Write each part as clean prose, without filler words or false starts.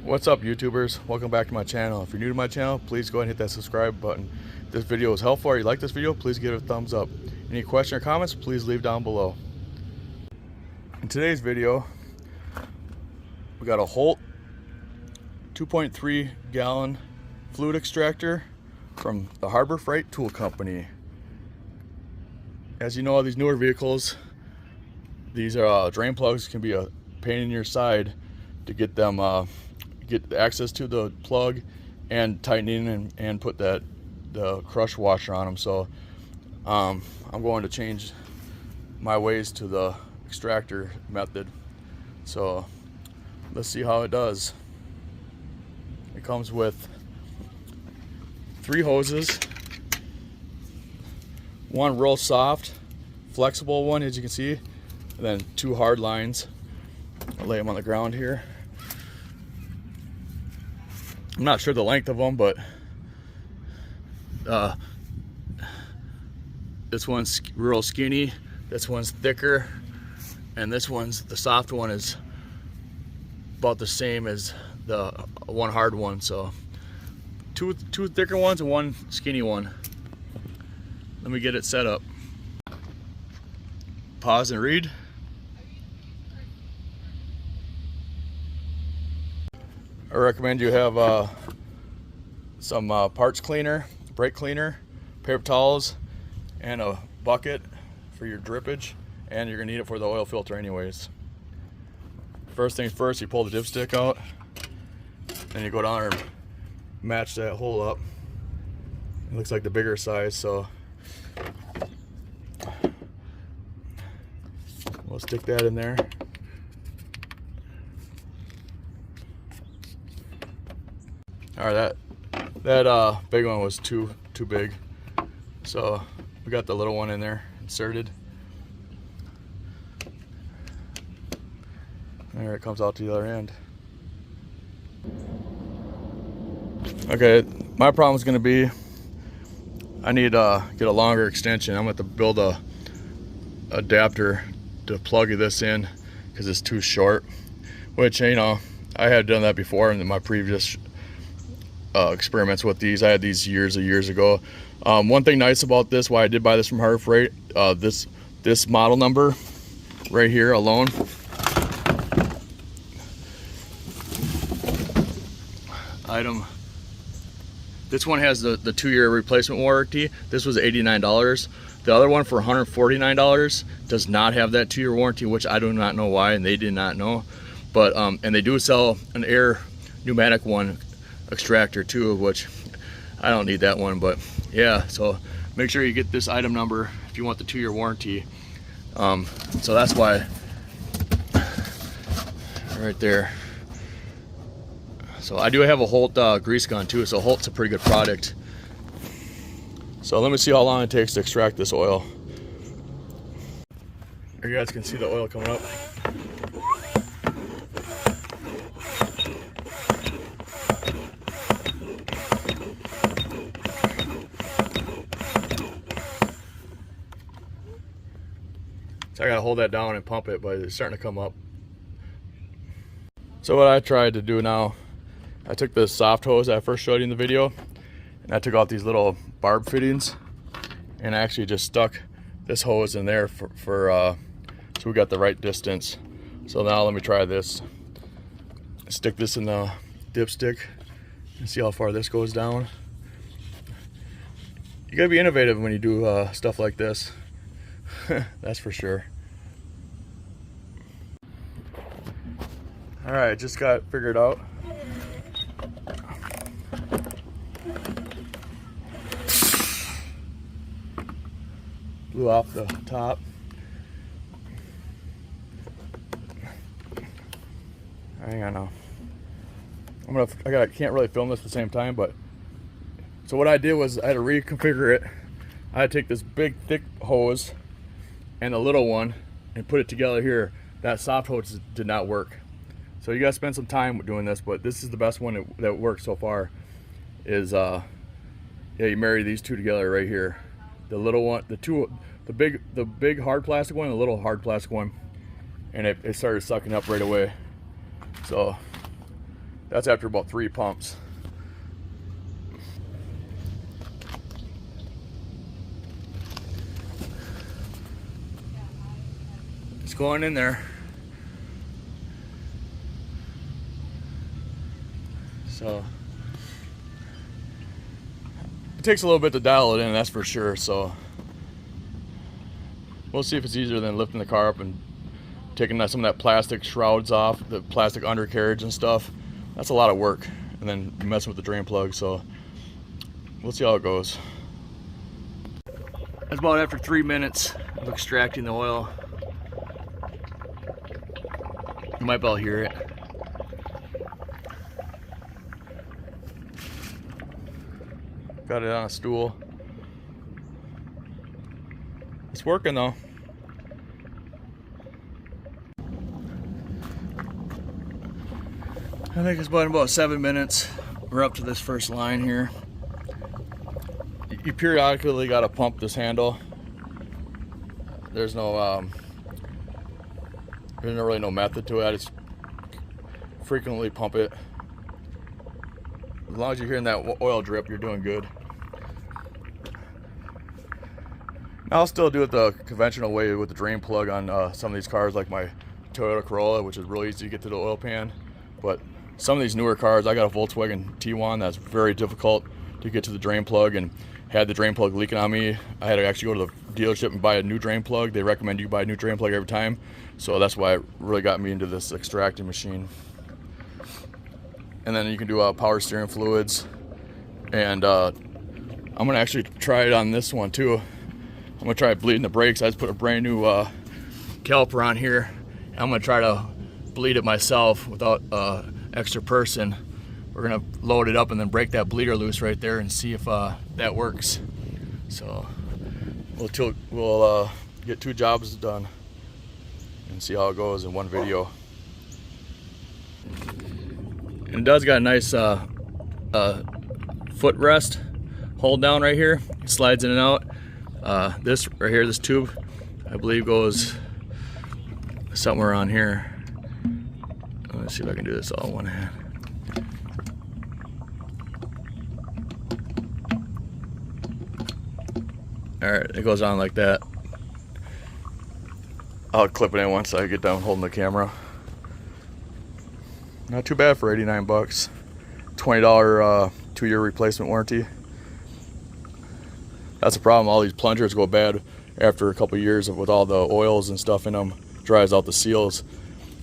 What's up, YouTubers? Welcome back to my channel. If you're new to my channel, please go ahead and hit that subscribe button. If this video is helpful or you like this video, please give it a thumbs up. Any question or comments, please leave down below. In today's video, we got a Holt 2.3 gallon fluid extractor from the Harbor Freight Tool Company. As you know, these newer vehicles, these are drain plugs can be a pain in your side to get them get access to the plug and tightening and put the crush washer on them. So I'm going to change my ways to the extractor method. So let's see how it does. It comes with 3 hoses, one real soft flexible one, as you can see, and then 2 hard lines. I'll lay them on the ground here. I'm not sure the length of them, but this one's real skinny, this one's thicker, and the soft one is about the same as the one hard one. So two thicker ones and one skinny one. Let me get it set up. Pause and read. I recommend you have some parts cleaner, brake cleaner, paper towels, and a bucket for your drippage, and you're gonna need it for the oil filter anyways. First things first, you pull the dipstick out, and you go down and match that hole up. It looks like the bigger size, so we'll stick that in there. All right, that big one was too big, so we got the little one in there inserted. There it comes out to the other end. Okay, my problem is going to be I need to get a longer extension. I'm going to have to build a adapter to plug this in because it's too short, which, you know, I had done that before in my previous experiments with these. I had these years ago. One thing nice about this, why I did buy this from Harbor Freight, this model number right here alone, this one has the 2-year replacement warranty. This was $89. The other one for $149 does not have that 2-year warranty, which I do not know why, and they did not know. But and they do sell an air pneumatic one extractor too, which I don't need that one. But yeah, so make sure you get this item number if you want the 2-year warranty. So that's why, right there. So I do have a Holt grease gun too, so Holt's a pretty good product. So let me see how long it takes to extract this oil. Here you guys can see the oil coming up. So I gotta hold that down and pump it, but it's starting to come up. So what I tried to do now, I took the soft hose I first showed you in the video, and I took out these little barb fittings, and I actually just stuck this hose in there so we got the right distance. So now let me try this. Stick this in the dipstick and see how far this goes down. You gotta be innovative when you do stuff like this. That's for sure. All right, just got figured out. Blew off the top. Hang on now. I can't really film this at the same time, but so what I did was I had to reconfigure it. I had to take this big thick hose and the little one and put it together here. That soft hose did not work. So you gotta spend some time doing this, but this is the best one that works so far. Is yeah, you marry these two together right here. The little one, the big hard plastic one, and the little hard plastic one, and it started sucking up right away. So That's after about 3 pumps. It's going in there. So it takes a little bit to dial it in, that's for sure. So we'll see if it's easier than lifting the car up and taking some of that plastic shrouds off, the plastic undercarriage and stuff. That's a lot of work, and then messing with the drain plug. So we'll see how it goes. That's about after 3 minutes of extracting the oil. You might be able to hear it. Got it on a stool. It's working though. I think it's been about 7 minutes. We're up to this first line here. You periodically got to pump this handle. There's no really no method to it. I just frequently pump it. As long as you're hearing that oil drip, you're doing good. I'll still do it the conventional way with the drain plug on some of these cars, like my Toyota Corolla, which is really easy to get to the oil pan. But some of these newer cars, I got a Volkswagen T1 that's very difficult to get to the drain plug, and had the drain plug leaking on me. I had to actually go to the dealership and buy a new drain plug. They recommend you buy a new drain plug every time. So that's why it really got me into this extracting machine. And then you can do power steering fluids. And I'm gonna actually try it on this one too. I'm gonna try bleeding the brakes. I just put a brand new caliper on here. I'm gonna try to bleed it myself without extra person. We're gonna load it up and then break that bleeder loose right there and see if that works. So we'll get 2 jobs done and see how it goes in one video. And it does got a nice footrest hold down right here. It slides in and out. This right here, this tube, I believe goes somewhere on here. Let's see if I can do this all in one hand. Alright, it goes on like that. I'll clip it in once I get done holding the camera. Not too bad for 89 bucks. $20 2-year replacement warranty. That's the problem. All these plungers go bad after a couple years with all the oils and stuff in them. Dries out the seals.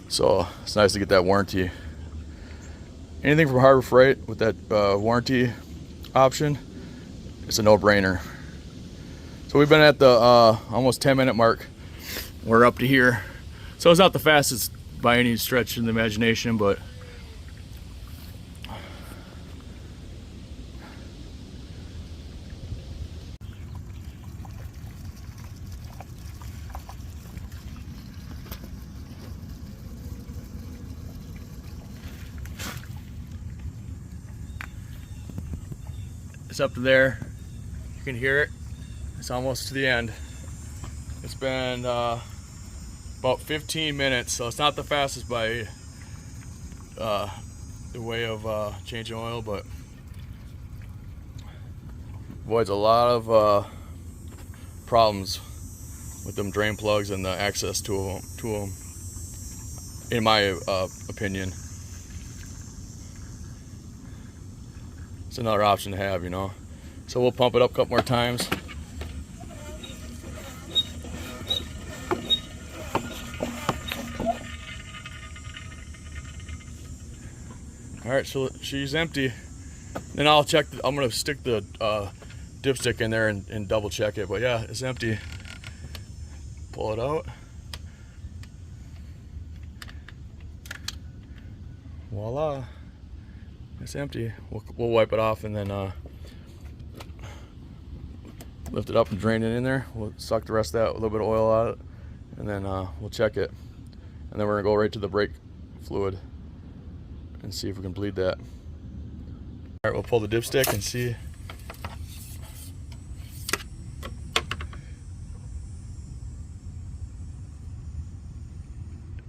So it's nice to get that warranty. Anything from Harbor Freight with that warranty option, it's a no-brainer. So we've been at the almost 10-minute mark. We're up to here. So it's not the fastest by any stretch of the imagination, but it's up to there. You can hear it. It's almost to the end. It's been about 15 minutes, so it's not the fastest by the way of changing oil, but avoids a lot of problems with them drain plugs and the access to them, in my opinion. It's another option to have, you know. So we'll pump it up a couple more times. All right, so she's empty. Then I'll check. I'm gonna stick the dipstick in there and double check it. But yeah, it's empty. Pull it out. Voila, it's empty. We'll wipe it off and then lift it up and drain it in there. We'll suck the rest of that, a little bit of oil out, and then we'll check it. And then we're gonna go right to the brake fluid and see if we can bleed that. All right, we'll pull the dipstick and see.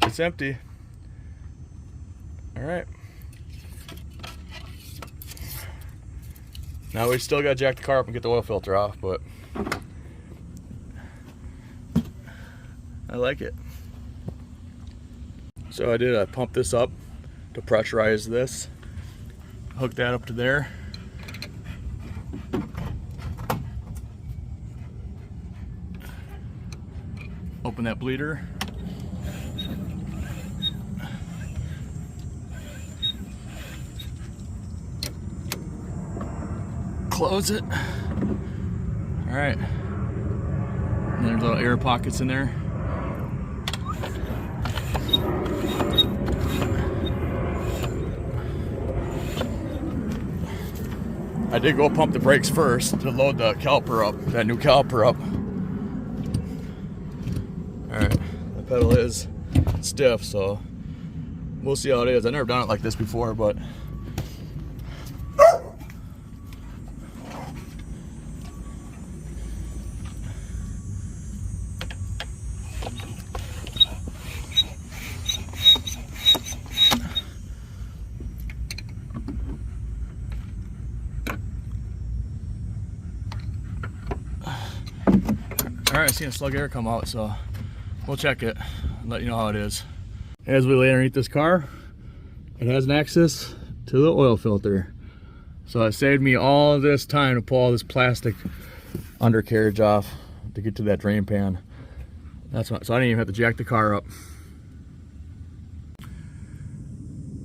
It's empty. All right, Now we still gotta jack the car up and get the oil filter off, but I like it. So I pumped this up to pressurize this. Hook that up to there. Open that bleeder. Close it. All right. And there's little air pockets in there. I did go pump the brakes first to load the caliper up, that new caliper up. Alright, the pedal is stiff, so we'll see how it is. I've never done it like this before, but alright, I seen a slug air come out, so we'll check it and let you know how it is. As we lay underneath this car, it has an access to the oil filter. So it saved me all this time to pull all this plastic undercarriage off to get to that drain pan. That's what, so I didn't even have to jack the car up.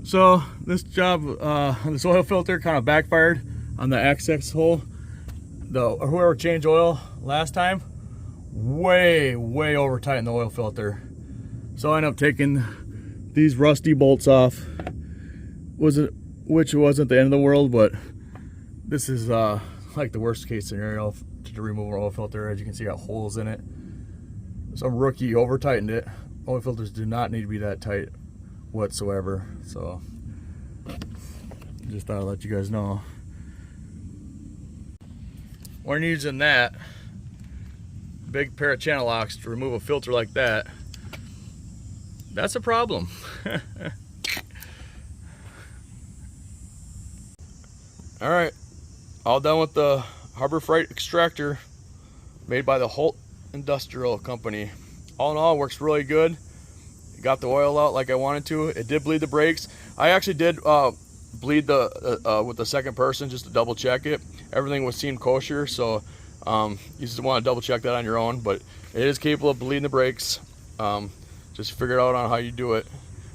So this job, this oil filter kind of backfired on the access hole. Whoever changed oil last time, way over tightened the oil filter. So I ended up taking these rusty bolts off, which wasn't the end of the world, but this is like the worst case scenario to remove an oil filter. As you can see, got holes in it. Some rookie over tightened it. Oil filters do not need to be that tight whatsoever. So just thought I'd let you guys know. When you're using that big pair of channel locks to remove a filter like that, that's a problem. All right, all done with the Harbor Freight extractor made by the Holt Industrial Company. All in all, it works really good. Got the oil out like I wanted to. It did bleed the brakes. I actually did bleed with the second person just to double check it. Everything seemed kosher, so you just want to double check that on your own, but it is capable of bleeding the brakes. Just figure it out on how you do it.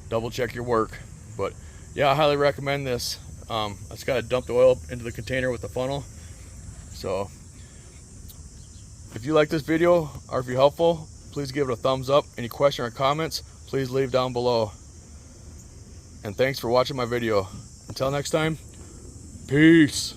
Double check your work. But yeah, I highly recommend this. I just got to dump the oil into the container with the funnel. So if you like this video or if you're helpful, please give it a thumbs up. Any question or comments, please leave down below. And thanks for watching my video. Until next time, peace.